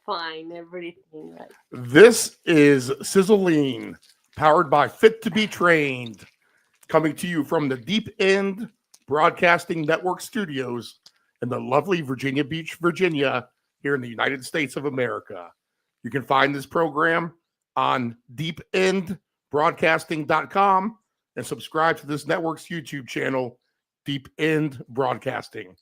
fine. Everything right. This is Sizzle, powered by Fit to Be Trained, coming to you from the Deep End Broadcasting Network studios in the lovely Virginia Beach, Virginia, here in the United States of America. You can find this program on deependbroadcasting.com and subscribe to this network's YouTube channel, Deep End Broadcasting.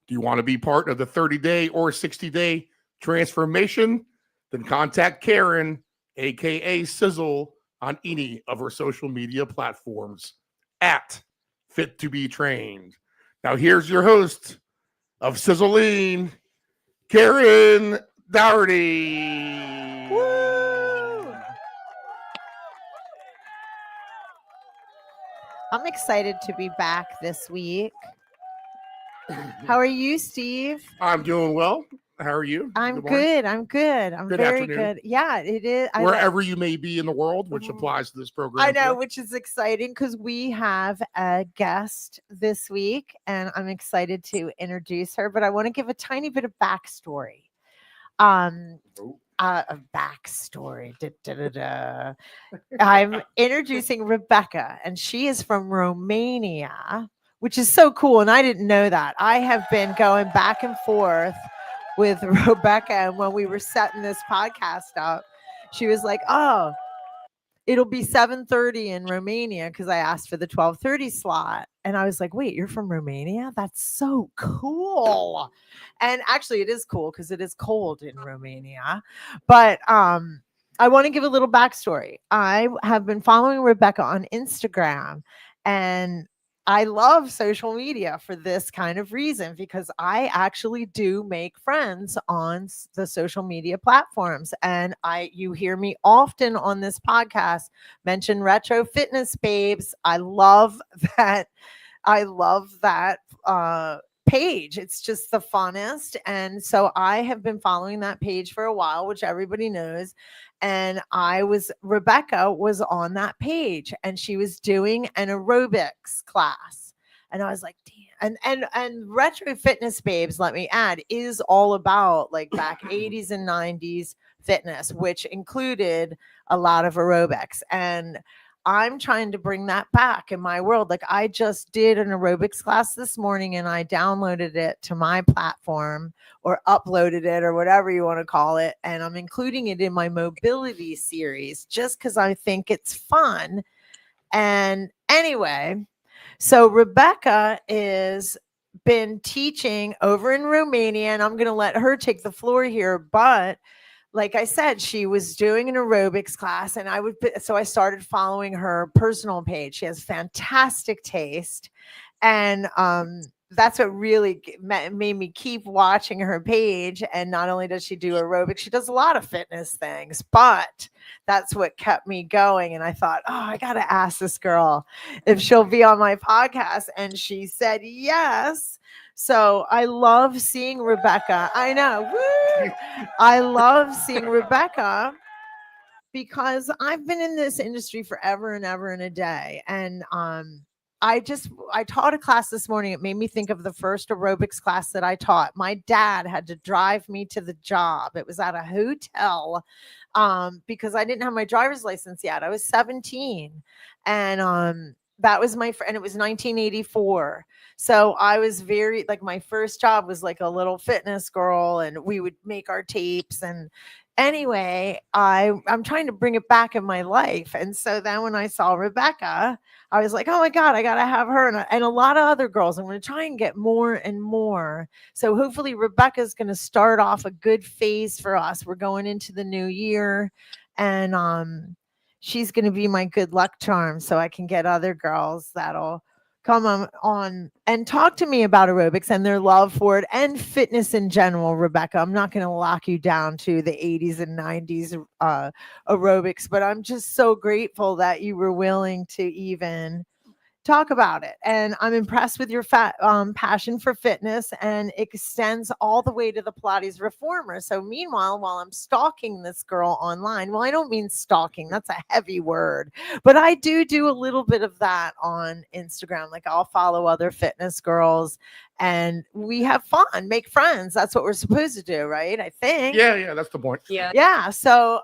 Do you want to be part of the 30-day or 60-day transformation? Then contact Karen, aka Sizzle, on any of her social media platforms at Fit to Be Trained. Now here's your host of Sizzle, Karen Dougherty. Woo! I'm excited to be back this week. How are you, Steve? I'm doing well. How are you? I'm good. I'm very afternoon. good. Yeah, it is. Wherever you may be in the world, which applies to this program. I know, which is exciting because we have a guest this week and I'm excited to introduce her, but I want to give a tiny bit of backstory. A backstory. I'm introducing Rebecca, and she is from Romania, which is so cool. And I didn't know that. I have been going back and forth with Rebecca, and when we were setting this podcast up, she was like, "Oh, it'll be 7:30 in Romania," because I asked for the 12:30 slot. And I was like, "Wait, you're from Romania? That's so cool." And actually it is cool because it is cold in Romania. But I want to give a little backstory. I have been following Rebecca on Instagram, and I love social media for this kind of reason, because I actually do make friends on the social media platforms. And you hear me often on this podcast mention Retro Fitness Babes. I love that page. It's just the funnest. And so I have been following that page for a while, which everybody knows. And Rebecca was on that page, and she was doing an aerobics class. And I was like, damn. And Retro Fitness Babes, let me add, is all about like back 80s and 90s fitness, which included a lot of aerobics. And I'm trying to bring that back in my world. Like, I just did an aerobics class this morning, and I downloaded it to my platform, or uploaded it, or whatever you want to call it. And I'm including it in my mobility series just because I think it's fun. And anyway, so Rebecca is been teaching over in Romania, and I'm going to let her take the floor here. But like I said, she was doing an aerobics class, and so I started following her personal page. She has fantastic taste. And that's what really made me keep watching her page. And not only does she do aerobics, she does a lot of fitness things, but that's what kept me going. And I thought, oh, I got to ask this girl if she'll be on my podcast. And she said yes. So I love seeing Rebecca. I know. Woo! I love seeing Rebecca because I've been in this industry forever and ever and a day. And I taught a class this morning. It made me think of the first aerobics class that I taught. My dad had to drive me to the job. It was at a hotel because I didn't have my driver's license yet. I was 17. And that was my friend. It was 1984. So I was my first job was like a little fitness girl, and we would make our tapes. And anyway, I'm trying to bring it back in my life. And so then when I saw Rebecca, I was like, oh my God, I got to have her and a lot of other girls. I'm going to try and get more and more. So hopefully Rebecca's going to start off a good phase for us. We're going into the new year, and she's going to be my good luck charm, so I can get other girls that'll come on and talk to me about aerobics and their love for it and fitness in general. Rebecca, I'm not going to lock you down to the 80s and 90s aerobics, but I'm just so grateful that you were willing to even talk about it. And I'm impressed with your passion for fitness, and it extends all the way to the Pilates reformer. So meanwhile, while I'm stalking this girl online, well, I don't mean stalking, that's a heavy word, but I do a little bit of that on Instagram. Like I'll follow other fitness girls and we have fun, make friends. That's what we're supposed to do, right? I think. Yeah, that's the point. Yeah. So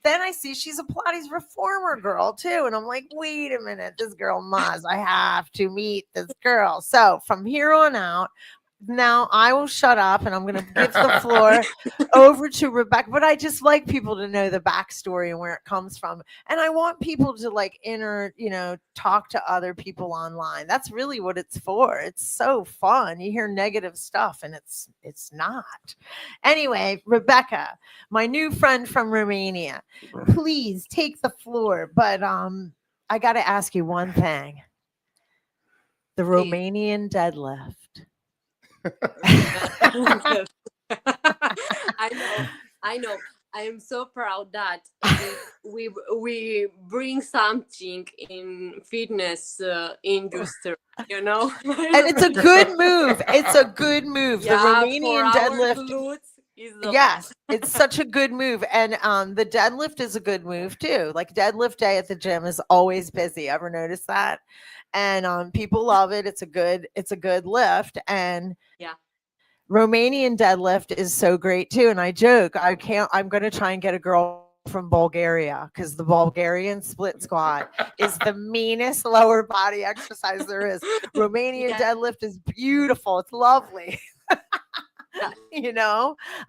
then I see she's a Pilates reformer girl too. And I'm like, wait a minute, this girl must, I have to meet this girl. So from here on out, now I will shut up and I'm going to give the floor over to Rebecca. But I just like people to know the backstory and where it comes from. And I want people to like talk to other people online. That's really what it's for. It's so fun. You hear negative stuff and it's not. Anyway, Rebecca, my new friend from Romania, please take the floor. But I got to ask you one thing. The Romanian deadlift. I know. I am so proud that we bring something in fitness industry, And it's a good move. It's a good move. Yeah, the Romanian deadlift. Yes, it's such a good move. And the deadlift is a good move too. Like deadlift day at the gym is always busy. Ever notice that? And people love it. It's a good lift. And yeah. Romanian deadlift is so great too. And I joke, I'm going to try and get a girl from Bulgaria because the Bulgarian split squat is the meanest lower body exercise there is. Romanian deadlift is beautiful. It's lovely.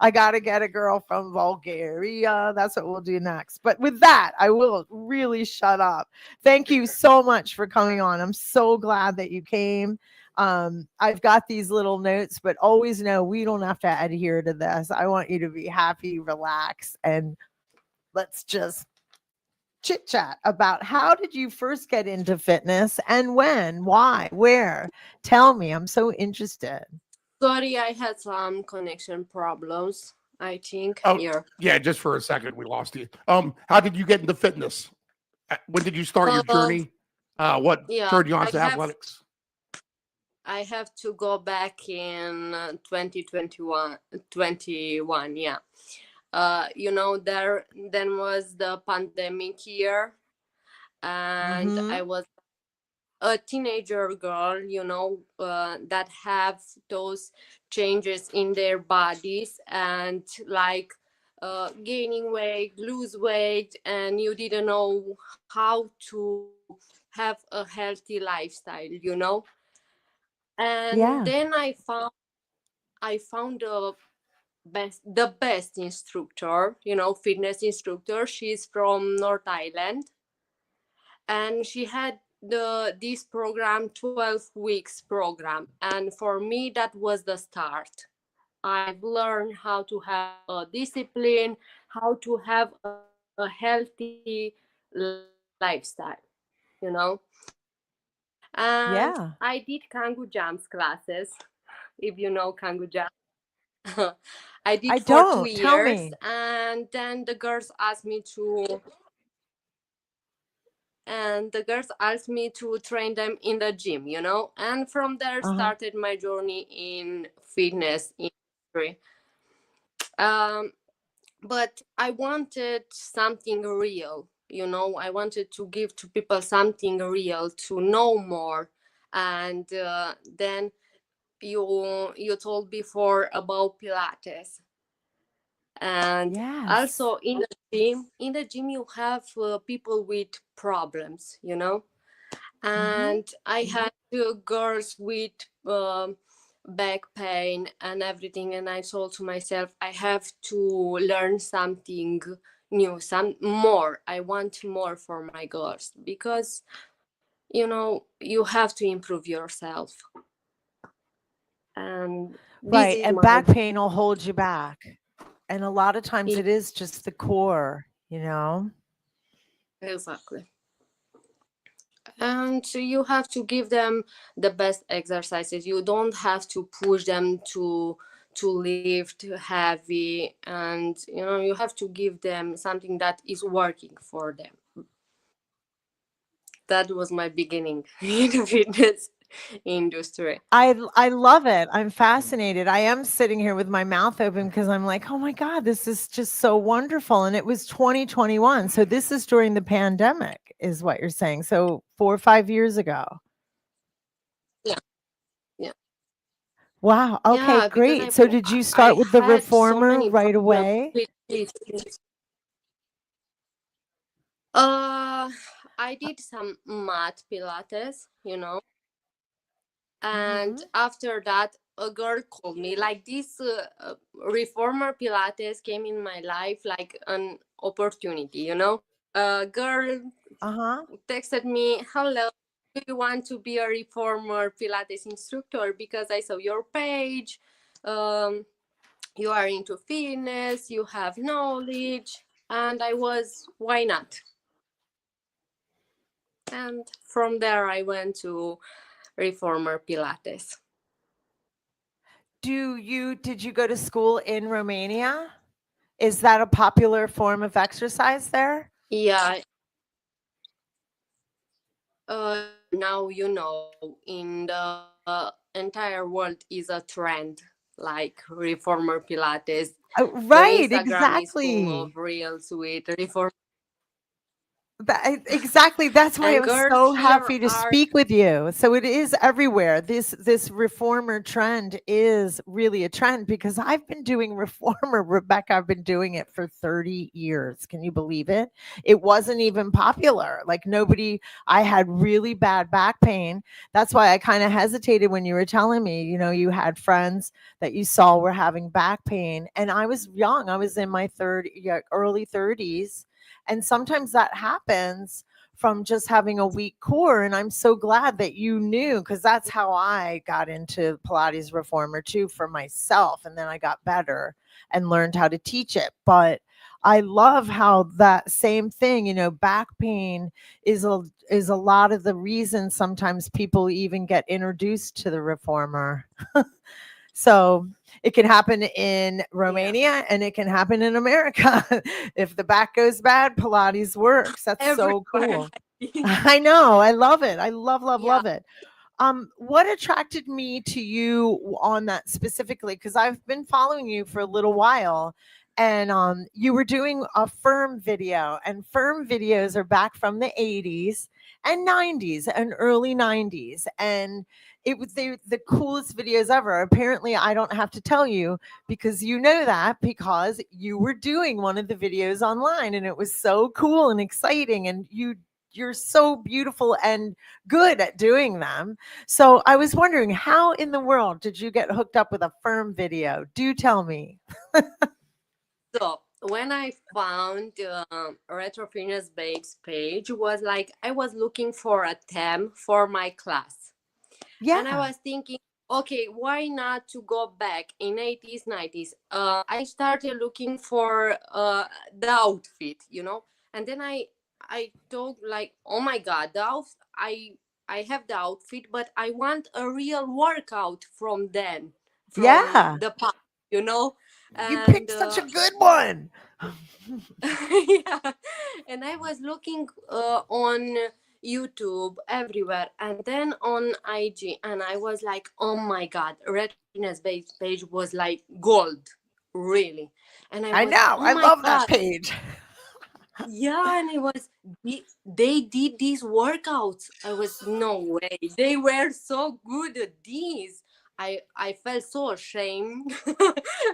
I got to get a girl from Bulgaria. That's what we'll do next. But with that, I will really shut up. Thank you so much for coming on. I'm so glad that you came. I've got these little notes, but always know we don't have to adhere to this. I want you to be happy, relax, and let's just chit chat about how did you first get into fitness and when, why, where? Tell me. I'm so interested. Sorry, I had some connection problems, I think. Oh, here. Yeah, just for a second, we lost you. How did you get into fitness? When did you start your journey? What turned you on to athletics? I have to go back in 2021, yeah. There then was the pandemic year, and I was a teenager girl, that have those changes in their bodies and like gaining weight, lose weight, and you didn't know how to have a healthy lifestyle, And then I found the best instructor, fitness instructor. She's from North Island, and she had this program, 12 weeks program, and for me that was the start. I've learned how to have a discipline, how to have a healthy lifestyle, and I did Kangu jumps classes, if you know Kangu jumps. I did for 2 years, and then the girls asked me to train them in the gym, and from there started my journey in fitness industry. But I wanted something real, I wanted to give to people something real, to know more. And then you told before about Pilates. And also in the gym you have people with problems, and I had 2 girls with back pain and everything, and I thought to myself, I have to learn something new, some more. I want more for my girls, because you have to improve yourself. And and back pain will hold you back, and a lot of times it is just the core, Exactly. And you have to give them the best exercises. You don't have to push them to lift heavy, and you have to give them something that is working for them. That was my beginning in the fitness industry. I love it. I'm fascinated. I am sitting here with my mouth open because I'm like, oh my God, this is just so wonderful. And it was 2021. So this is during the pandemic, is what you're saying. So 4 or 5 years ago. Yeah, yeah, Wow. Okay, yeah. Because great. So did you start I with the had so reformer many right problems away? with it. Uh, I did some mat Pilates, and Hmm. after that, a girl called me. Like this reformer Pilates came in my life like an opportunity. A girl Uh-huh. texted me, "Hello, do you want to be a reformer Pilates instructor? Because I saw your page. Um, you are into fitness, you have knowledge." And I was, why not? And from there, I went to reformer Pilates. Did you go to school in Romania? Is that a popular form of exercise there? Yeah, now in the entire world is a trend like reformer Pilates. The Right, Instagram is full exactly. of reels with reform, Exactly. That's why I and was girls so here happy to are. speak with you. So it is everywhere. This reformer trend is really a trend because I've been doing reformer, Rebecca. I've been doing it for 30 years. Can you believe it? It wasn't even popular. Like nobody, I had really bad back pain. That's why I kind of hesitated when you were telling me, you had friends that you saw were having back pain. And I was young. I was in my early 30s, and sometimes that happens from just having a weak core. And I'm so glad that you knew, because that's how I got into Pilates reformer too, for myself. And then I got better and learned how to teach it. But I love how that same thing, back pain is a lot of the reason sometimes people even get introduced to the reformer. So it can happen in Yeah, Romania and it can happen in America. If the back goes bad, Pilates works. That's so everywhere. cool. I know. I love it. I love, love, Yeah. love it. What attracted me to you on that specifically? Because I've been following you for a little while, and you were doing a firm video, and firm videos are back from the 80s and 90s and early 90s. And it was the coolest videos ever. Apparently, I don't have to tell you, because you know that, because you were doing one of the videos online, and it was so cool and exciting, and you're so beautiful and good at doing them. So I was wondering, how in the world did you get hooked up with a firm video? Do tell me. So when I found Retro Fitness Babes page, was like I was looking for a theme for my class, and I Yeah. was thinking, okay, why not to go back in 80s, 90s? I started looking for the outfit, and then I thought like, oh my god, I have the outfit, but I want a real workout from Yeah. the past, you know, You and picked such a good one. yeah, and I was looking on YouTube everywhere, and then on IG, and I was like, oh my god, Red Fitness page was like gold, really. And I I was, know. oh I my love that god, page. yeah. And it was, they did these workouts. I was, no way, they were so good at these. I felt so ashamed.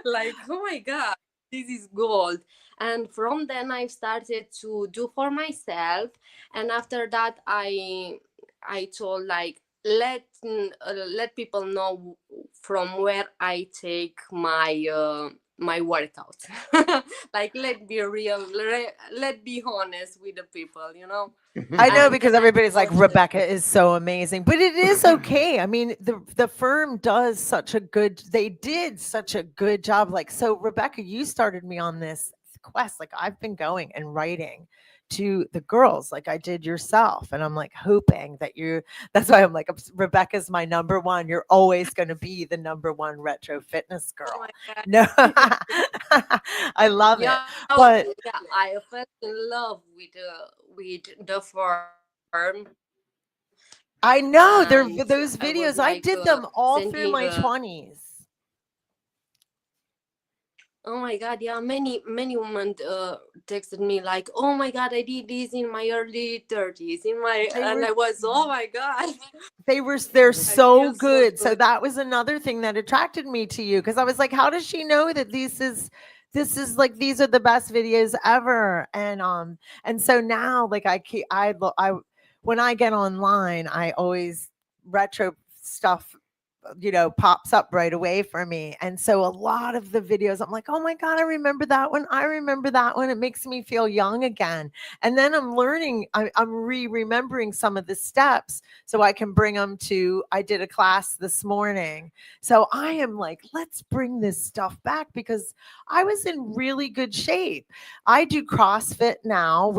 Like, oh my god, this is gold. And from then I started to do for myself. And after that, I told like, let people know from where I take my workouts. Like, let be real, let be honest with the people. I know, And then because I everybody's like, posted. Rebecca is so amazing, but it is okay. I mean, the firm does such a good, they did such a good job. Like, so Rebecca, you started me on this quest. Like, I've been going and writing to the girls like I did yourself. And I'm like hoping that that's why I'm like, Rebecca's my number one. You're always going to be the number one retro fitness Oh my girl. god. No, I love it. Yeah, But yeah, I fell in love with the firm. I know and those I was videos. I like did them all through sending my 20s. oh my god, yeah, many women texted me like, oh my god, I did this in my early 30s in my, They and were I was, oh my god. they're I so feel so good. So good. that was another thing that attracted me to you, because I was like, how does she know that this is like these are the best videos ever? And so now, like, I when I get online, I always retro stuff, pops up right away for me. And so a lot of the videos, I'm like, oh my God, I remember that one. I remember that one. It makes me feel young again. And then I'm learning, I'm remembering some of the steps so I can bring them to, I did a class this morning. So I am like, let's bring this stuff back, because I was in really good shape. I do CrossFit now,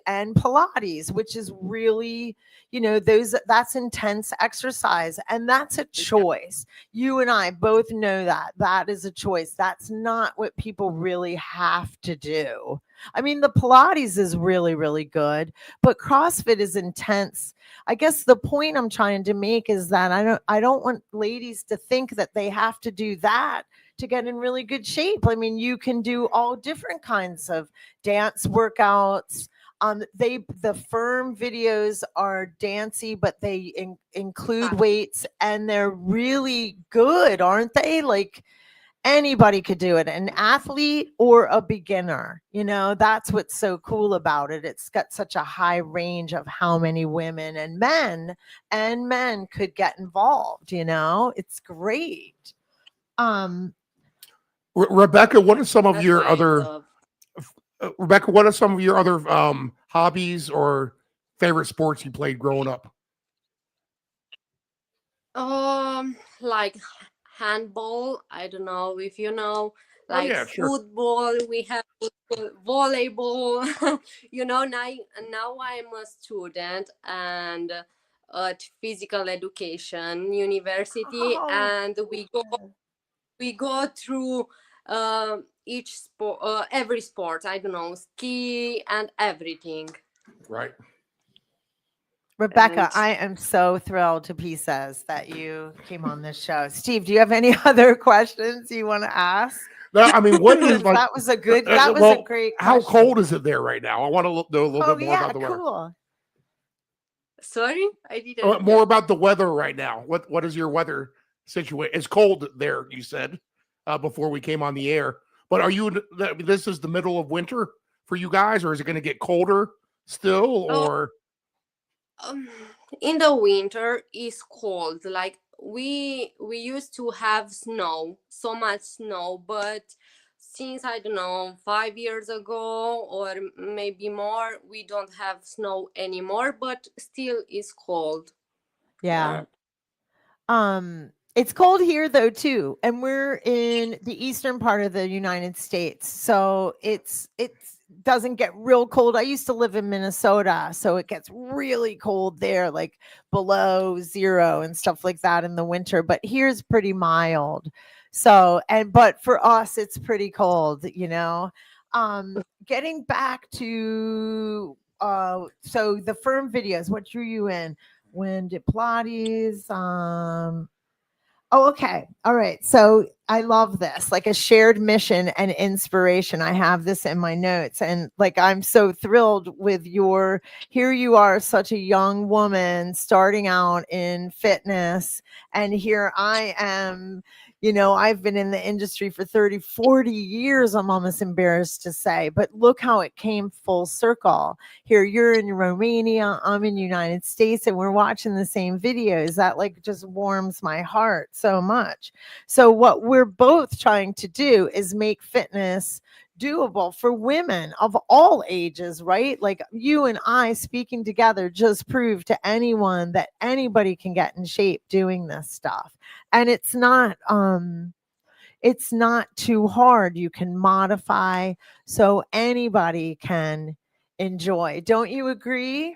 and Pilates, which is really, that's intense exercise, and that's a choice. You and I both know that is a choice. That's not what people really have to do. I mean, the Pilates is really, really good, but CrossFit is intense. I guess the point I'm trying to make is that I don't want ladies to think that they have to do that to get in really good shape. I mean, you can do all different kinds of dance workouts. The firm videos are dancey, but they include weights, and they're really good, aren't they? Like, anybody could do it, an athlete or a beginner. That's what's so cool about it. It's got such a high range of how many women and men could get involved. It's great. Um, Rebecca, what are some of That's your why I other love. Rebecca? What are some of your other hobbies or favorite sports you played growing up? Like handball. I don't know if you know, Oh like yeah, sure. football. We have volleyball. Now I'm a student and at physical education university, oh, and we go through each sport, every sport. I don't know, ski and everything. Right. Rebecca, And I am so thrilled to pieces that you came on this show. Steve, do you have any other questions you want to ask? Now, I mean, what is 'Cause like? that was a Well, great how question. cold is it there right now? I want to know a little Oh bit more yeah, about the weather. cool. sorry, I didn't More get. about the weather right now. What is your weather situation? It's cold there, you said, before we came on the air. But are you? This is the middle of winter for you guys, or is it going to get colder still? Oh, Or um, in the winter is cold. Like we used to have snow, so much snow, but since I don't know 5 years ago or maybe more, we don't have snow anymore. But still is cold. Yeah. Uh, It's cold here though too, and we're in the eastern part of the United States, so it doesn't get real cold. I used to live in Minnesota, so it gets really cold there, like below zero and stuff like that in the winter. But here's pretty mild. But for us, it's pretty cold. Getting back to so the firm videos, what drew you in? When did Pilates? Oh, okay. All right. So I love this, like a shared mission and inspiration. I have this in my notes. And like, I'm so thrilled with here you are, such a young woman starting out in fitness. And here I am, I've been in the industry for 30, 40 years. I'm almost embarrassed to say, but look how it came full circle. Here you're in Romania, I'm in United States, and we're watching the same videos. That like just warms my heart so much. So what we're both trying to do is make fitness doable for women of all ages, right? Like you and I speaking together just prove to anyone that anybody can get in shape doing this stuff. And it's not too hard. You can modify so anybody can enjoy. Don't you agree?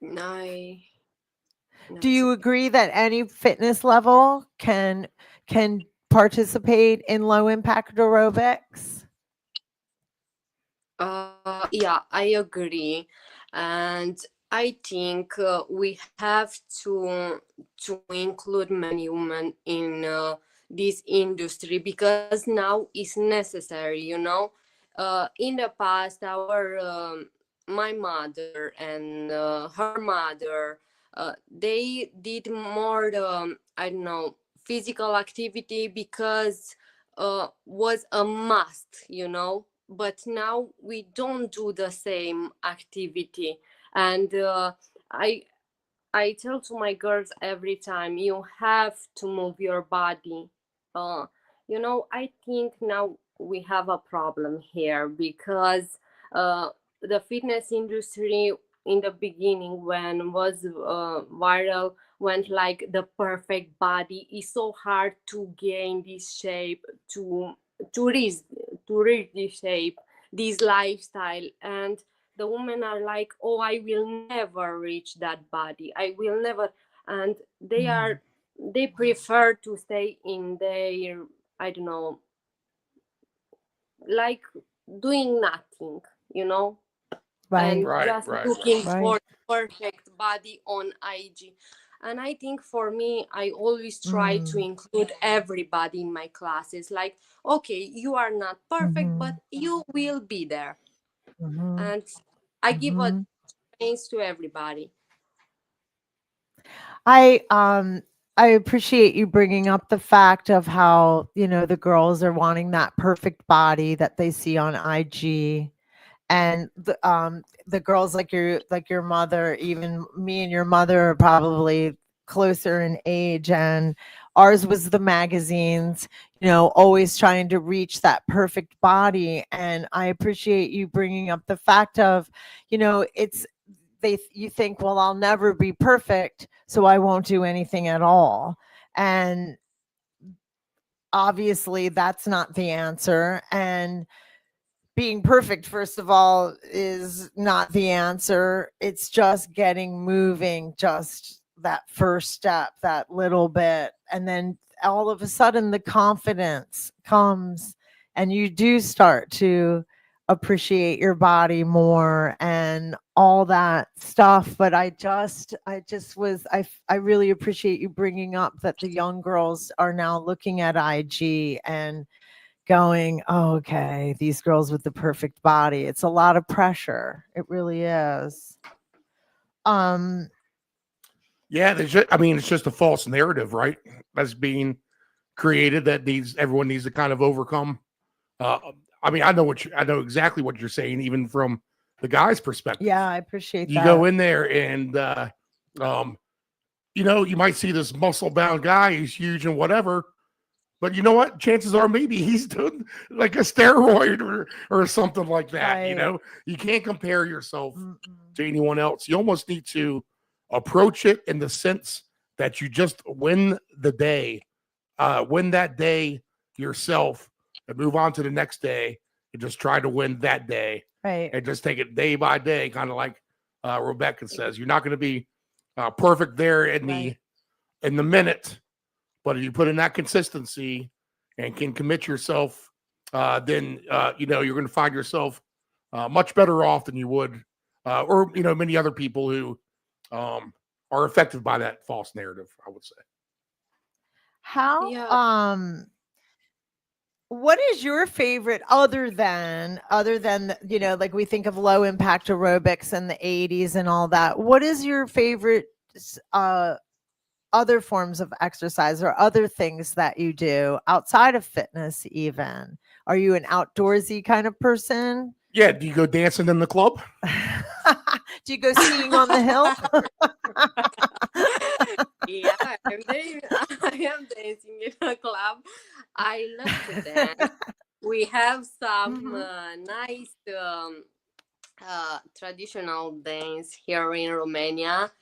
no, Do nice. you agree that any fitness level can participate in low impact aerobics? Yeah, I agree, and I think we have to include many women in this industry because now it's necessary. In the past, our my mother and her mother, they did more I don't know, physical activity because was a must. But now we don't do the same activity, and i I tell to my girls every time, you have to move your body. uh I think now we have a problem here because the fitness industry in the beginning, when was viral, went like the perfect body. It's so hard to gain this shape, to to reach to reach this shape, this lifestyle. And the women are like, oh, I will never reach that body, I will never. And Mm. they prefer to stay in their, I don't know, like doing nothing, you know Right, and Right, just right. looking right. for perfect body on IG. And I think for me, I always try to Mm. include everybody in my classes. Like, okay, you are not perfect, but Mhm. you will be there. Mhm. And I give a Mhm. chance to everybody. I um I appreciate you bringing up the fact of how, the girls are wanting that perfect body that they see on IG, and the girls like your mother, even me and your mother are probably closer in age, and ours was the magazines, always trying to reach that perfect body. And I appreciate you bringing up the fact of, it's you think, well, I'll never be perfect, so I won't do anything at all. And obviously that's not the answer. And being perfect, first of all, is not the answer. It's just getting moving, just that first step, that little bit. And then all of a sudden, the confidence comes, and you do start to appreciate your body more and all that stuff. But I really appreciate you bringing up that the young girls are now looking at IG and going, "Oh, okay, these girls with the perfect body." It's a lot of pressure. It really is. Um, Yeah, I mean, it's just a false narrative, right? That's being created that everyone needs to kind of overcome. Uh, I mean, I know exactly what you're saying, even from the guy's perspective. yeah, I appreciate You go that. in there and, um, you might see this muscle bound guy, he's huge and whatever, but you know what? Chances are maybe he's doing like a steroid or something like that. Right. You can't compare yourself Mm-mm. to anyone else. You almost need to approach it in the sense that you just win that day yourself, and move on to the next day and just try to win that day Right. and just take it day by day, kind of like Rebecca says. You're not going to be perfect there Right. in the minute, but if you put in that consistency and can commit yourself, then you're going to find yourself much better off than you would, or many other people who um, are affected by that false narrative, I would say. How Yeah. what is your favorite, other than like we think of low impact aerobics in the 80s and all that. What is your favorite other forms of exercise or other things that you do outside of fitness even? Are you an outdoorsy kind of person? Yeah, do you go dancing in the club? Do you go skiing on the hill? Yeah, I am dancing in a club. I love to dance. We have some Mhm. nice traditional dance here in Romania.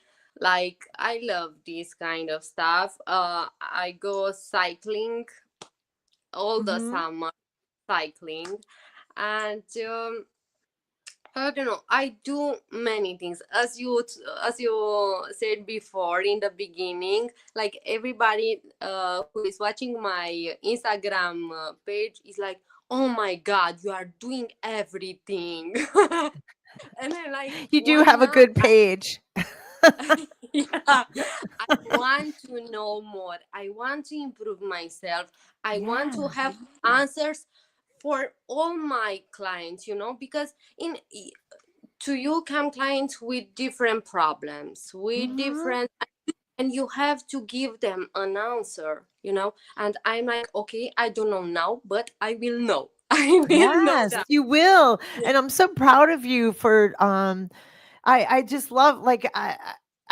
Like, I love this kind of stuff. I go cycling all the Mhm. summer, cycling. And I don't know. I do many things, as you said before in the beginning. Like everybody who is watching my Instagram page is like, "Oh my God, you are doing everything," and I'm like, You do "Why have a not?" good page. Yeah, I want to know more. I want to improve myself. I want to Yeah. have answers for all my clients. Because to you come clients with different problems, with Mhm. different, and you have to give them an answer. And I'm like, okay, I don't know now, but I will know. I will know Yes, that. you will. Yeah. And I'm so proud of you for I just love like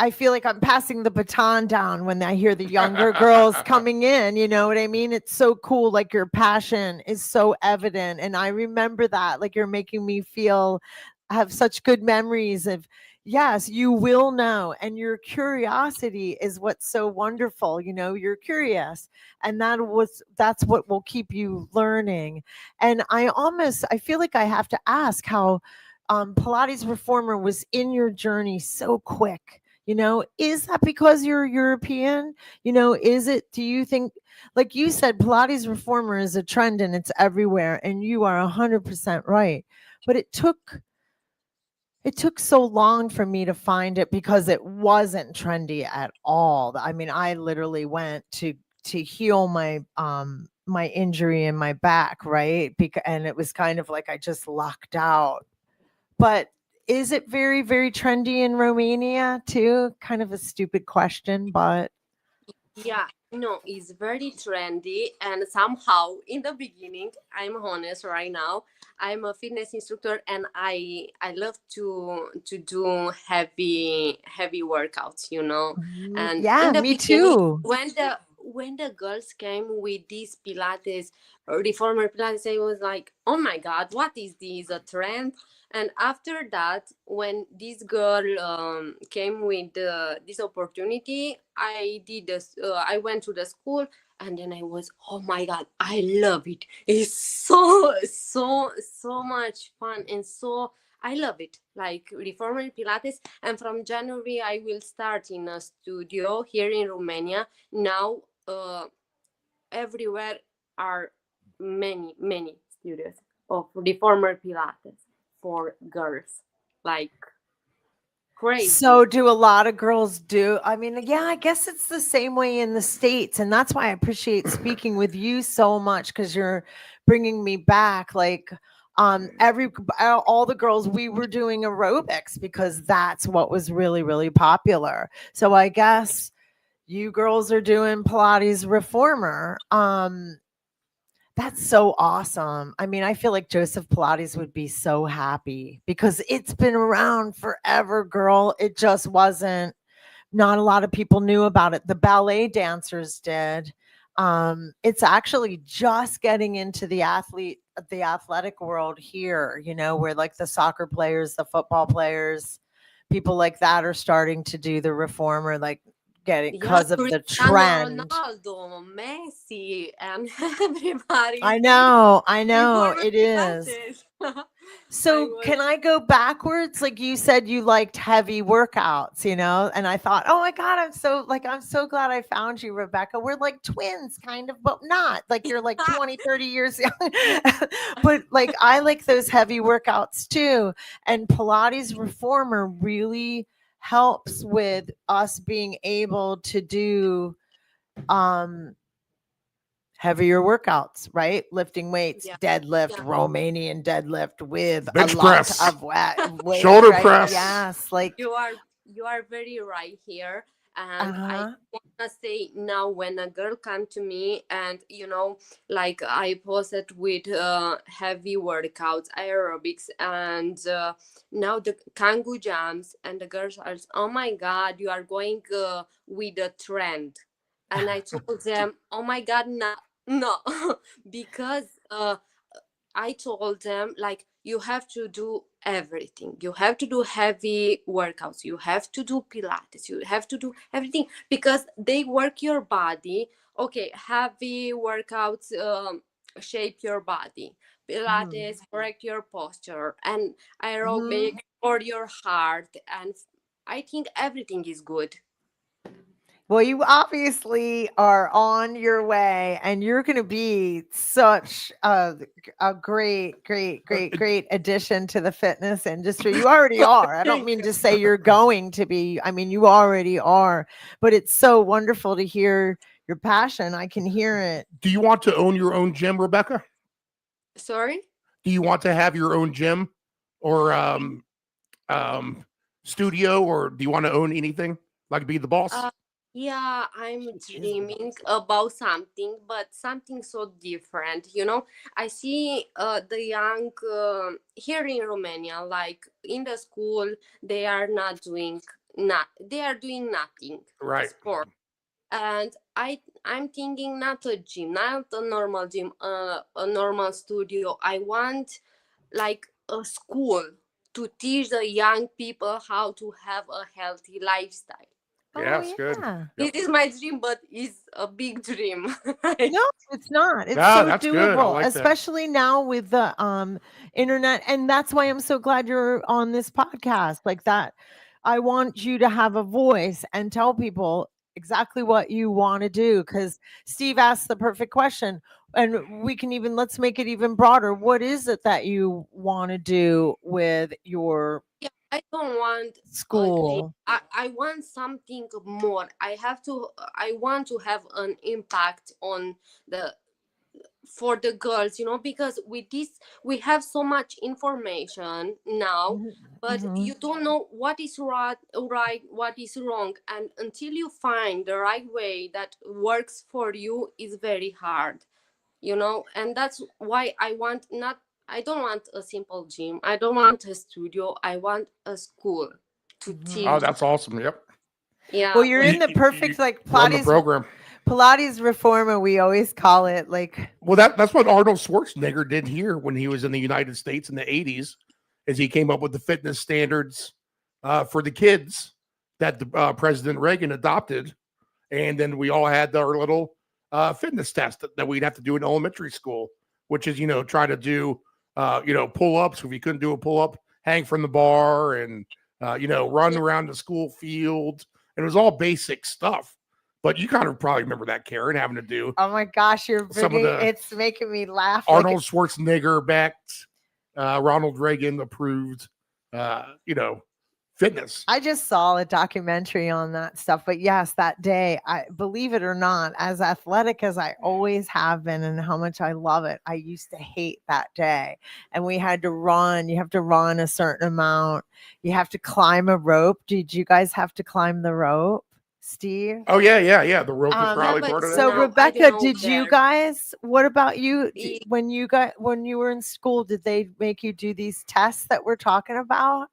I feel like I'm passing the baton down when I hear the younger girls coming in, you know what I mean? It's so cool, like your passion is so evident, and I remember that, like you're making me feel have such good memories of yes, you will know, and your curiosity is what's so wonderful, you're curious, and that's what will keep you learning. And I feel like I have to ask how Pilates reformer was in your journey so quick. Is that because you're European? Do you think, like you said, Pilates reformer is a trend and it's everywhere, and you are 100% right. But it took so long for me to find it because it wasn't trendy at all. I mean, I literally went to heal my injury in my back, right? And it was kind of like I just lucked out. But is it very, very trendy in Romania too? Kind of a stupid question, but Yeah, no, it's very trendy, and somehow in the beginning, I'm honest right now, I'm a fitness instructor, and I love to do heavy workouts. And in yeah, the me beginning, too. when the girls came with this Pilates, reformer Pilates, I was like, oh my God, what is this, a trend? And after that, when this girl came with this opportunity, I went to the school, and then I was, oh my God, I love it. It's so much fun, and so I love it. Like reformer Pilates, and from January I will start in a studio here in Romania. Now, everywhere are many studios of reformer Pilates for girls, like crazy. So do a lot of girls do? I mean, yeah, I guess it's the same way in the States. And that's why I appreciate speaking with you so much because you're bringing me back. Like, all the girls, we were doing aerobics because that's what was really, really popular. So I guess you girls are doing Pilates reformer. That's so awesome. I mean, I feel like Joseph Pilates would be so happy because it's been around forever, girl. It just wasn't, not a lot of people knew about it. The ballet dancers did. It's actually just getting into the athletic world here, where like the soccer players, the football players, people like that are starting to do the reformer, like getting Yeah, because of the Cristiano trend. Ronaldo, Messi, and everybody is doing I know reformer it is. Pilates. I So was can I go backwards? Like you said you liked heavy workouts, and I thought, "Oh my god, I'm so glad I found you, Rebecca. We're like twins kind of, but not. Like you're like 20, 30 years young." But like I like those heavy workouts too. And Pilates reformer really helps with us being able to do um heavier workouts, right? Lifting weights, yeah, deadlift, yeah. Romanian deadlift with a Bench lot press, of weight, shoulder right? press. Yes, like You are very right here, and I uh-huh. wanna say now, when a girl come to me, and like I posted with heavy workouts, aerobics, and now the kangu jumps, and the girls are, oh my God, you are going with a trend. And I told them, oh my God, no, no. Because I told them, like, you have to do everything. You have to do heavy workouts. You have to do Pilates. You have to do everything because they work your body. Okay, heavy workouts shape your body. Mhm. Pilates correct your posture, and Mhm. aerobic for your heart, and I think everything is good. Well, you obviously are on your way, and you're going to be such a great, great, great, It- great addition to the fitness industry. You already are. I don't Thank mean you. to say you're going to be. I mean, you already are. But it's so wonderful to hear your passion. I can hear it. do you want to own your own gym, Rebecca? Sorry. Do you want to have your own gym or um, studio, or do you want to own anything? Like be the boss? Uh, yeah, I'm dreaming about something, but something so different. I see the young here in Romania, like in the school, they are not doing not they are doing nothing Right. sport, and I'm thinking not a gym, not a normal gym, a normal studio. I want like a school to teach the young people how to have a healthy lifestyle. Oh, Yes, good. yeah. Yep. This is my dream, but it's a big dream. No, it's not. It's Yeah, so that's good. I doable, like that. especially now with the internet. And that's why I'm so glad you're on this podcast like that. I want you to have a voice and tell people exactly what you want to do, because Steve asked the perfect question. And we can even let's make it even broader. What is it that you want to do with your Yeah, I don't want a gym. school? I want something more. I want to have an impact on the for the girls, because with this we have so much information now, but Mhm. you don't know what is right, what is wrong, and until you find the right way that works for you is very hard. And that's why I don't want a simple gym, I don't want a studio, I want a school to Mhm. Oh, teach. that's awesome. Yep. Well, Yeah, you're but in the You perfect like run the program. Pilates reformer, we always call it like. Well, that's what Arnold Schwarzenegger did here when he was in the United States in the 80s, is he came up with the fitness standards for the kids that the President Reagan adopted. And then we all had our little fitness test that we'd have to do in elementary school, which is, try to do, pull ups. If you couldn't do a pull up, hang from the bar and, run yeah, around the school field. And it was all basic stuff. But you kind of probably remember that, Karen, having to do Oh my gosh, you're some of bringing the it's making me laugh like Arnold Schwarzenegger backed, Ronald Reagan approved, fitness. I just saw a documentary on that stuff. But yes, that day, I believe it or not, as athletic as I always have been and how much I love it, I used to hate that day. And we had to run. You have to run a certain amount. You have to climb a rope. Did you guys have to climb the rope, Steve? Oh yeah. The rope was yeah, probably but part of that. So Yeah. now I don't Rebecca, know did you there. guys, what about you? E- When you were in school, did they make you do these tests that we're talking about?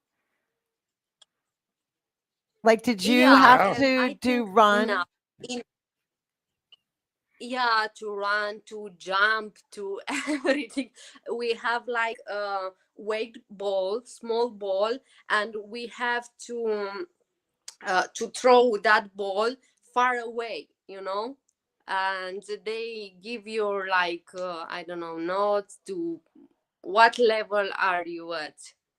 Like, did you yeah, have Yeah. and to I do think now run? in yeah, to run, to jump, to everything. We have like a weight ball, small ball, and we have to throw that ball far away, and they give you like I don't know notes to what level are you at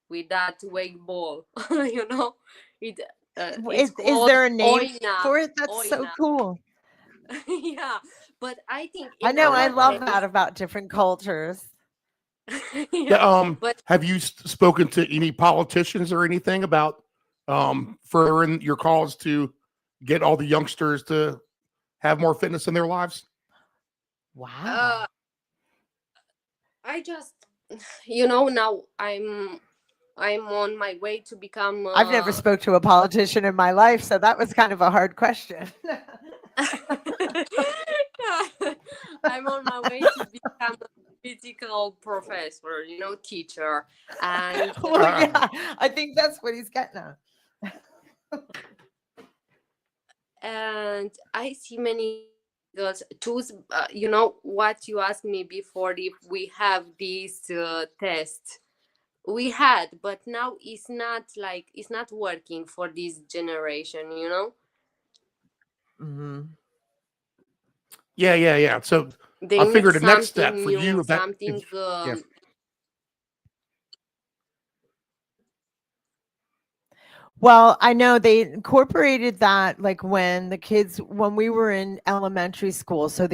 with that weight ball. you know it it's Is called there a name oina. for it? That's so Oina. cool. Yeah, but I think I in know. I our love Uh, that days. about different cultures. Yeah, but have you spoken to any politicians or anything about furthering your cause to get all the youngsters to have more fitness in their lives? uh Wow. I just now I'm on my way to become I've never spoke to a politician in my life, so that was kind of a hard question. yeah, I'm on my way to become a physical professor, teacher, and Well, yeah, I think that's what he's getting at. I see many girls choose. What you asked me before, if we have this test. We had, but now it's not working for this generation. Mhm. Yeah. So They I need figured the next step something for you, new, if that, something if yeah, Well, I know they incorporated that like when we were in elementary school. So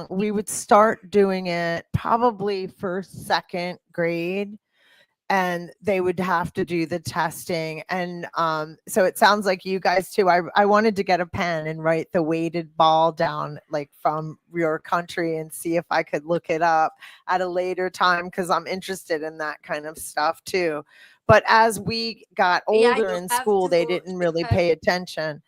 we would start doing it probably first, second grade, and they would have to do the testing. And so it sounds like you guys too. I wanted to get a pen and write the weighted ball down like from your country and see if I could look it up at a later time because I'm interested in that kind of stuff too. But as we got Yeah, older you in have school, they to. didn't You really have. pay attention.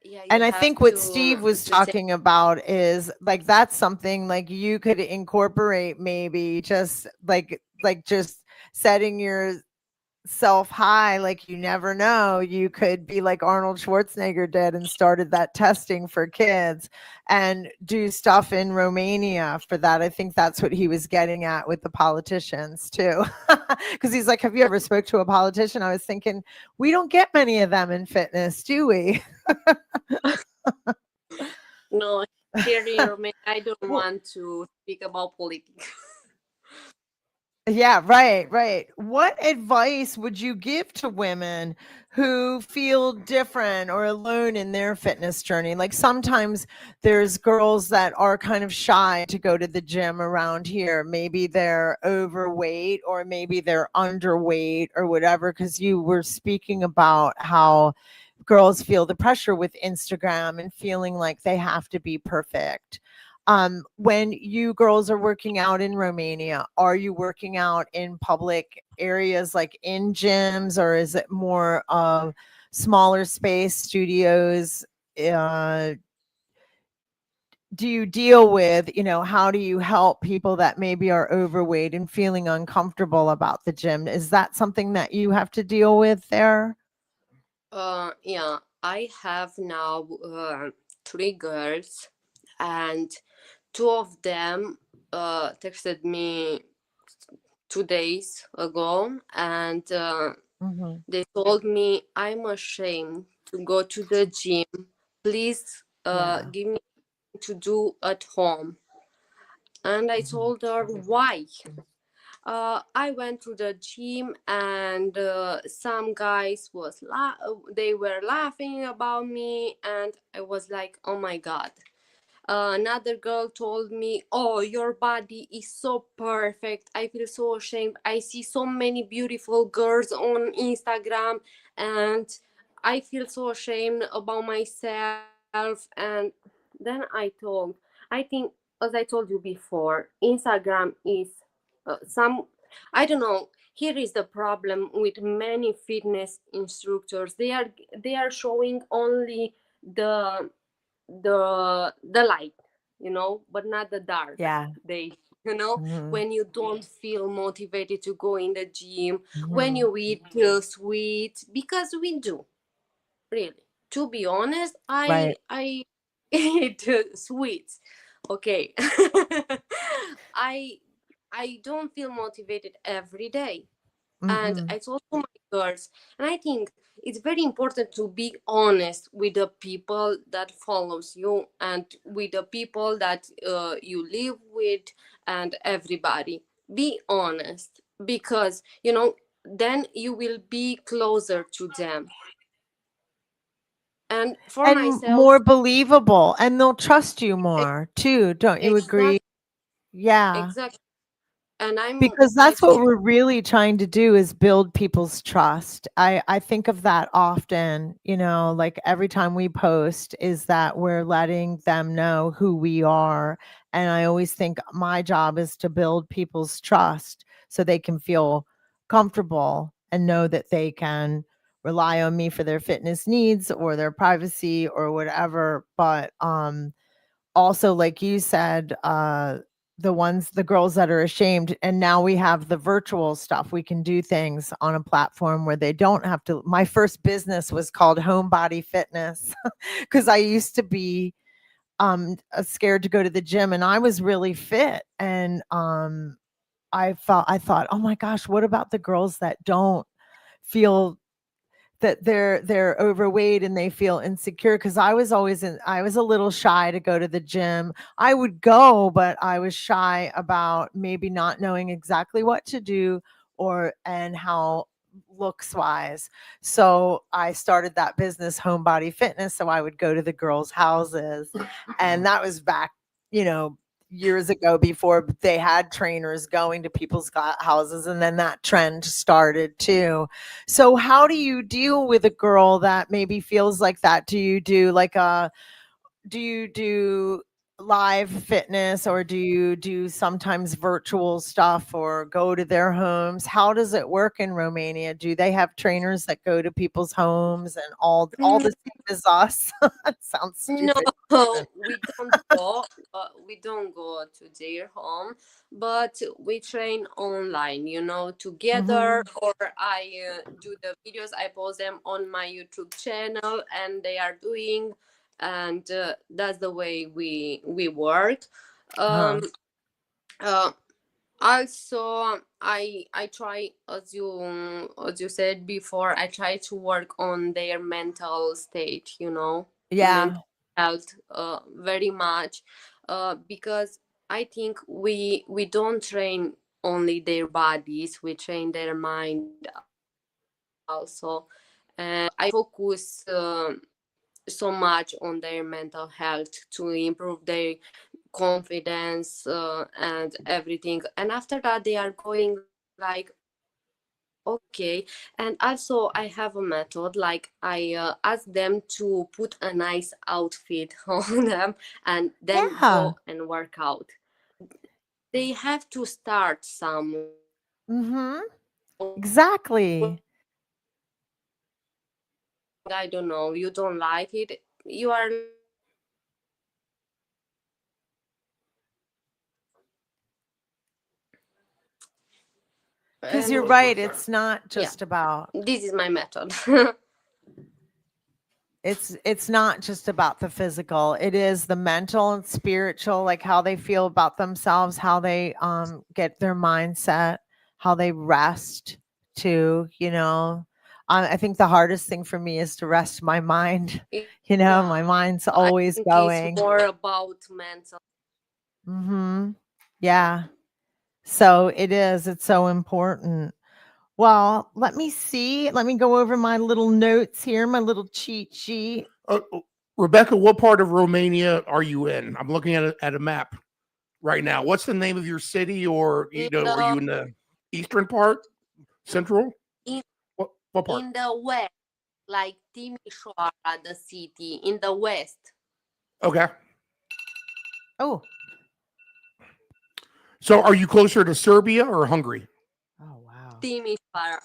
Yeah, you And I have think what to Steve was to take. talking about is like that's something like you could incorporate maybe just like just setting yourself high, like you never know. You could be like Arnold Schwarzenegger did and started that testing for kids and do stuff in Romania for that. I think that's what he was getting at with the politicians too. Because he's like, have you ever spoke to a politician? I was thinking, we don't get many of them in fitness, do we? No, here in Romania, I don't Well, want to speak about politics. yeah, right, right. What advice would you give to women who feel different or alone in their fitness journey? Like sometimes there's girls that are kind of shy to go to the gym around here. Maybe they're overweight or maybe they're underweight or whatever, because you were speaking about how girls feel the pressure with Instagram and feeling like they have to be perfect. When you girls are working out in Romania, are you working out in public areas like in gyms, or is it more of smaller space studios? Uh, do you deal with, how do you help people that maybe are overweight and feeling uncomfortable about the gym? Is that something that you have to deal with there? Yeah, I have now three girls, and two of them texted me 2 days ago, and Hmm. they told me I'm ashamed to go to the gym. Please Yeah. give me to do at home. And I Mhm. told her why. I went to the gym, and some guys they were laughing about me, and I was like, oh my god. Another girl told me, oh, your body is so perfect. I feel so ashamed. I see so many beautiful girls on Instagram, and I feel so ashamed about myself. And then I told, I think, as I told you before, Instagram is some, I don't know. Here is the problem with many fitness instructors. They are showing only the the light, but not the dark Yeah. day. Hmm. When you don't feel motivated to go in the gym, when Hmm. you eat sweet, because we do, really, to be honest, i Right. i eat sweets. Okay. i I don't feel motivated every day. And Mm-mm. I told to my girls, and I think it's very important to be honest with the people that follows you and with the people that you live with, and everybody. Be honest, because then you will be closer to them. And for And more myself, believable, and they'll trust you ex- more too, don't you agree? exact Yeah. exact and Because I that's what feel. we're really trying to do is build people's trust. I think of that often, like every time we post is that we're letting them know who we are. And I always think my job is to build people's trust so they can feel comfortable and know that they can rely on me for their fitness needs or their privacy or whatever. But also like you said, the girls that are ashamed, and now we have the virtual stuff. We can do things on a platform where they don't have to. My first business was called Home Body Fitness because I used to be scared to go to the gym, and I was really fit. And I thought, oh my gosh, what about the girls that don't feel that they're overweight and they feel insecure? Because I was a little shy to go to the gym. I would go, but I was shy about maybe not knowing exactly what to do, or and how looks wise. So I started that business, Home Body Fitness. So I would go to the girls' houses, and that was back, years ago before they had trainers going to people's houses, and then that trend started too. So how do you deal with a girl that maybe feels like that? Do you do live fitness, or do you do sometimes virtual stuff or go to their homes? How does it work in Romania? Do they have trainers that go to people's homes and all the same as us? That sounds No, stupid. we don't go to their home, but we train online, together. Mhm. Or I do the videos, I post them on my YouTube channel, and they are doing, and that's the way we work. Uh-huh. Um, uh, Also, I try, as you said before, I try to work on their mental state, Yeah. mental health, very much, because I think we don't train only their bodies, we train their mind also. I focus so much on their mental health to improve their confidence, and everything, and after that they are going like, okay. And also I have a method, like I ask them to put a nice outfit on them and then go and Yeah. work out. They have to start somewhere, Mhm. if Exactly. something, I don't know, you don't like it, you are not going Because you're and right. It's not yeah, just about this is my method. it's not just about the physical. It is the mental and spiritual, like how they feel about themselves, how they get their mindset, how they rest too, I think the hardest thing for me is to rest my mind. Yeah, My mind's I always think it's going. more about mental. Mhm. Yeah. So it is. It's so important. Well, let me see. Let me go over my little notes here, my little cheat sheet. Rebecca, what part of Romania are you in? I'm looking at a map right now. What's the name of your city, or in are the you in the eastern part, central? in, What part? in the west, like Timișoara, the city in the west. Okay. Oh, So are you closer to Serbia or Hungary? oh wow. Timișoara.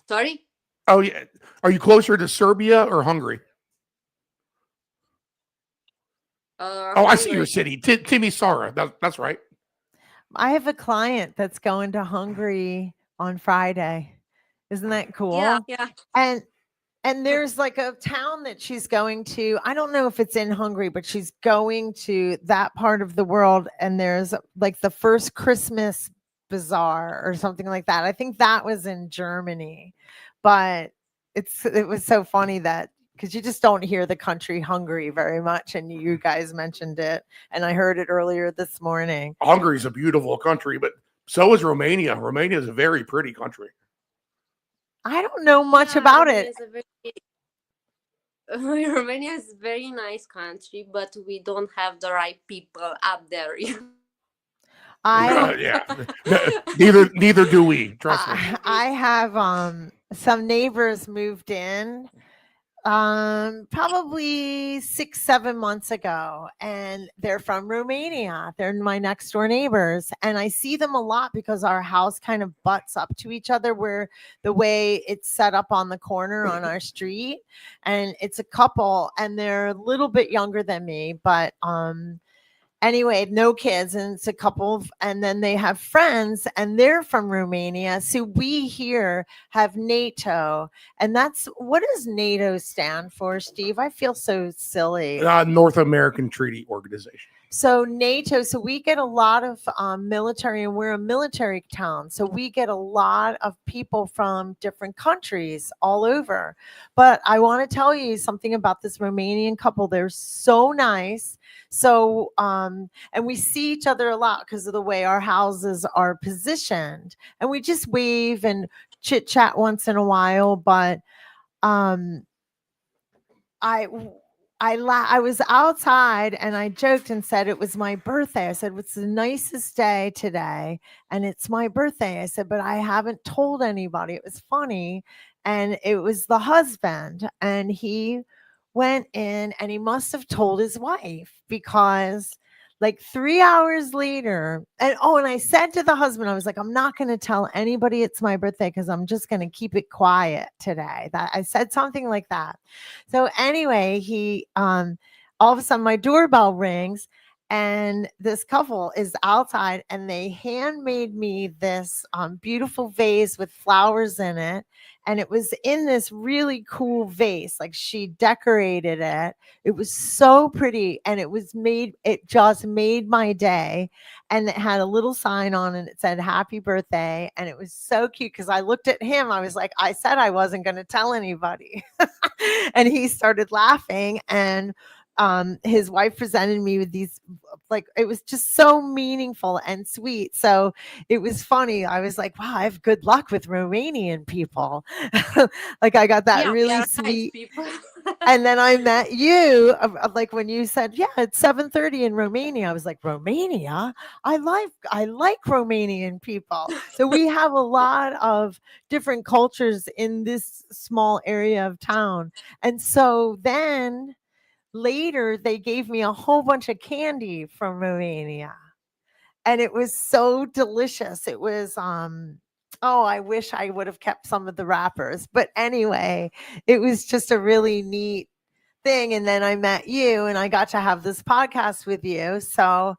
Sorry. Oh yeah. Are you closer to Serbia or Hungary? Oh, I see your Hungary. city, Timisoara. That's right. I have a client that's going to Hungary on Friday. Isn't that Yeah, cool? yeah. And there's like a town that she's going to. I don't know if it's in Hungary, but she's going to that part of the world, and there's like the first Christmas bazaar or something like that. I think that was in Germany. But it was so funny that because you just don't hear the country Hungary very much, and you guys mentioned it, and I heard it earlier this morning. Hungary is a beautiful country, but so is Romania. Romania is a very pretty country. I don't know much Yeah, about Romania it. is a very Romania is a very nice country, but we don't have the right people up there. I Yeah. Neither do we. Trust me. I have some neighbors moved in probably 6 7 months ago, and they're from Romania. They're my next door neighbors, and I see them a lot because our house kind of butts up to each other, where the way it's set up on the corner on our street. And it's a couple, and they're a little bit younger than me, but anyway, no kids, and it's a couple and then they have friends, and they're from Romania. So we here have NATO, and that's what does NATO stand for, Steve? I feel so silly. North American Treaty Organization. So NATO, so we get a lot of military, and we're a military town. So we get a lot of people from different countries all over. But I want to tell you something about this Romanian couple. They're so nice. So, and we see each other a lot because of the way our houses are positioned. And we just wave and chit chat once in a while. But um, I I was outside and I joked and said it was my birthday. I said, "It's the nicest day today, and it's my birthday." I said, "But I haven't told anybody." It was funny, and it was the husband, and he went in and he must have told his wife because like 3 hours later, and I said to the husband, I was like, "I'm not going to tell anybody it's my birthday because I'm just going to keep it quiet today." That I said something like that. So anyway, he all of a sudden my doorbell rings and this couple is outside and they handmade me this beautiful vase with flowers in it, and it was in this really cool vase. Like she decorated it. It was so pretty, and it just made my day. And it had a little sign on it. It said happy birthday, and it was so cute because I looked at him. I was like, I said I wasn't going to tell anybody. And he started laughing, and his wife presented me with these, like, it was just so meaningful and sweet. So it was funny. I was like, wow, I have good luck with Romanian people. Like I got that Yeah, we really are nice sweet. people. And then I met you, like when you said, "Yeah, it's 7:30 in Romania." I was like, "Romania? I like Romanian people." So we have a lot of different cultures in this small area of town. And so then later they gave me a whole bunch of candy from Romania, and it was so delicious. It was oh, I wish I would have kept some of the wrappers. But anyway, it was just a really neat thing. And then I met you and I got to have this podcast with you. So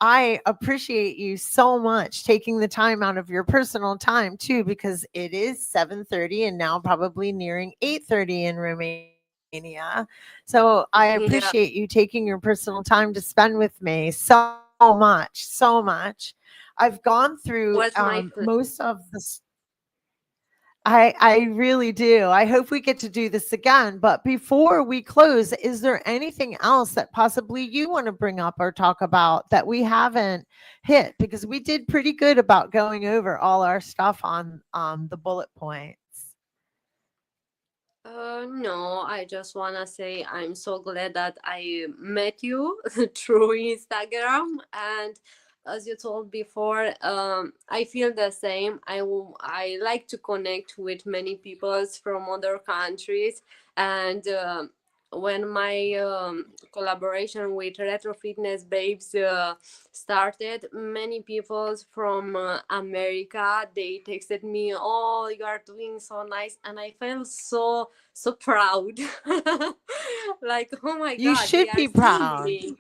I appreciate you so much taking the time out of your personal time too, because it is 7:30 and now probably nearing 8:30 in Romania. So I Yeah, appreciate you taking your personal time to spend with me so much, so much. I've gone through was my most of the I really do. I hope we get to do this again. But before we close, is there anything else that possibly you want to bring up or talk about that we haven't hit? Because we did pretty good about going over all our stuff on the bullet points. No, I just wanna say I'm so glad that I met you through Instagram, and as you told before, I feel the same. I like to connect with many peoples from other countries, and when my collaboration with Retro Fitness Babes started, many people from America, they texted me, "Oh, you are doing so nice," and I felt so proud. Like, oh my You god, they should are be seeing proud. me.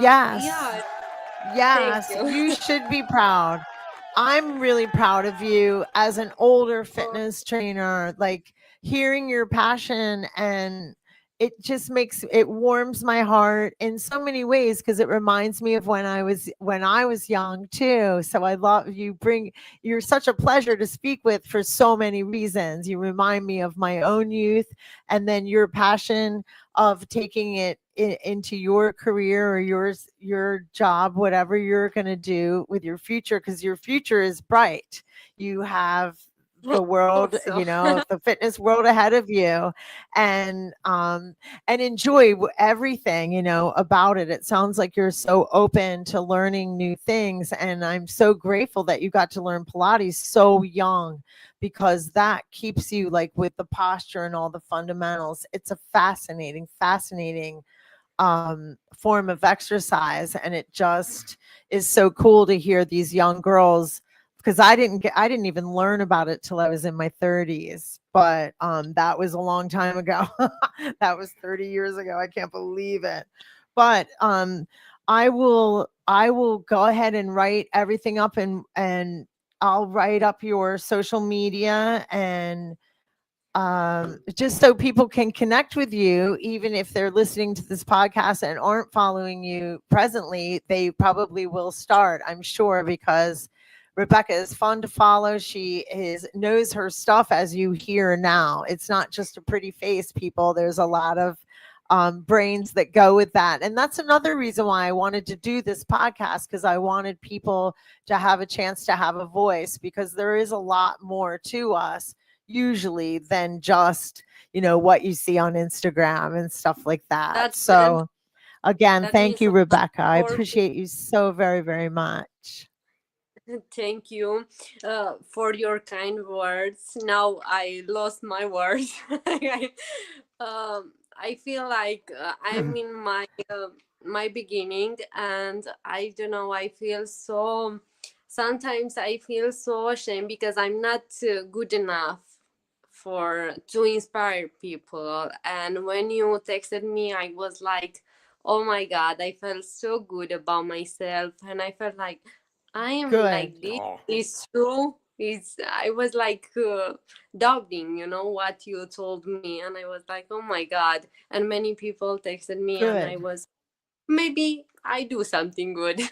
Yes. Yeah, thank Yes, you. you should be proud. I'm really proud of you as an older Oh, fitness trainer, like hearing your passion, and it warms my heart in so many ways because it reminds me of when I was young too. So I love you're such a pleasure to speak with for so many reasons. You remind me of my own youth, and then your passion of taking it into your career or your job, whatever you're going to do with your future, because your future is bright. You have the hope world, so. the fitness world ahead of you, and enjoy everything about it. It sounds like you're so open to learning new things, and I'm so grateful that you got to learn Pilates so young, because that keeps you like with the posture and all the fundamentals. It's a fascinating form of exercise, and it just is so cool to hear these young girls, because I didn't even learn about it till I was in my 30s, but that was a long time ago. That was 30 years ago. I can't believe it. But I will go ahead and write everything up, and I'll write up your social media, and just so people can connect with you, even if they're listening to this podcast and aren't following you presently, they probably will start, I'm sure, because Rebecca is fun to follow. She knows her stuff, as you hear now. It's not just a pretty face, people. There's a lot of brains that go with that. And that's another reason why I wanted to do this podcast, because I wanted people to have a chance to have a voice, because there is a lot more to us usually than just, what you see on Instagram and stuff like that. That's So again, that thank means you, so much Rebecca. I for me. appreciate you so very, very much. Thank you for your kind words. Now I lost my words. I feel like I'm in my beginning, and I don't know. I feel so. Sometimes I feel so ashamed because I'm not good enough for to inspire people. And when you texted me, I was like, "Oh my God!" I felt so good about myself, and I felt like I am Good. like this. Oh, It's true. It's I was like doubting, what you told me, and I was like, oh my God. And many people texted me, and I Good. was maybe I do something good.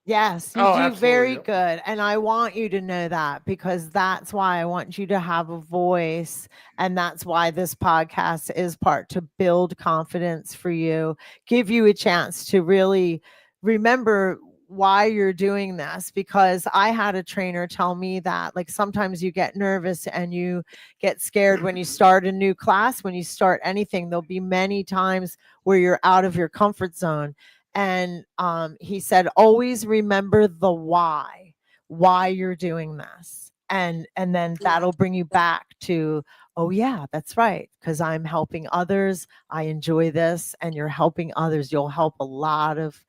Yes, you oh, do absolutely. very Yep. good. And I want you to know that, because that's why I want you to have a voice. And that's why this podcast is part to build confidence for you, give you a chance to really remember why you're doing this. Because I had a trainer tell me that, like, sometimes you get nervous and you get scared when you start a new class, when you start anything. There'll be many times where you're out of your comfort zone. And he said, always remember the why you're doing this. And then Yeah. that'll bring you back to, oh yeah, that's right, because I'm helping others. I enjoy this, and you're helping others. You'll help a lot of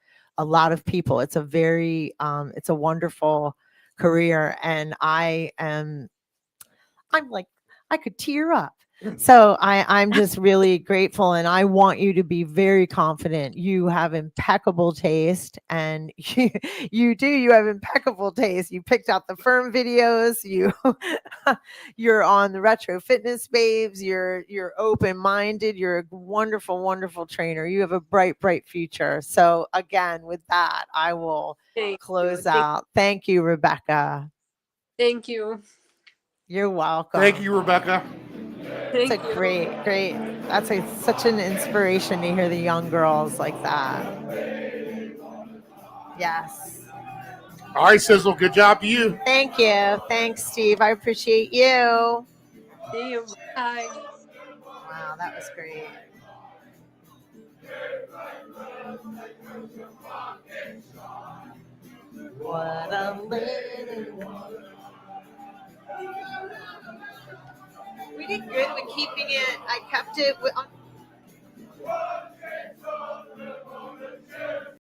people. It's it's a wonderful career. And I'm like, I could tear up. So I'm just really grateful, and I want you to be very confident. You have impeccable taste, and you have impeccable taste. You picked out the firm videos. You're on the retro fitness babes. You're open minded. You're a wonderful, wonderful trainer. You have a bright, bright future. So again, with that, I will Thank you. close out. Thank you, Rebecca. Thank you. You're Thank welcome. you, Rebecca. It's a Thank you. great, great. That's such an inspiration to hear the young girls like that. Yes. All right, Sizzle. Good job to you. Thank you. Thanks, Steve. I appreciate you. See you. Bye. Wow, that was great. What a little. We did good with keeping it. I kept it with.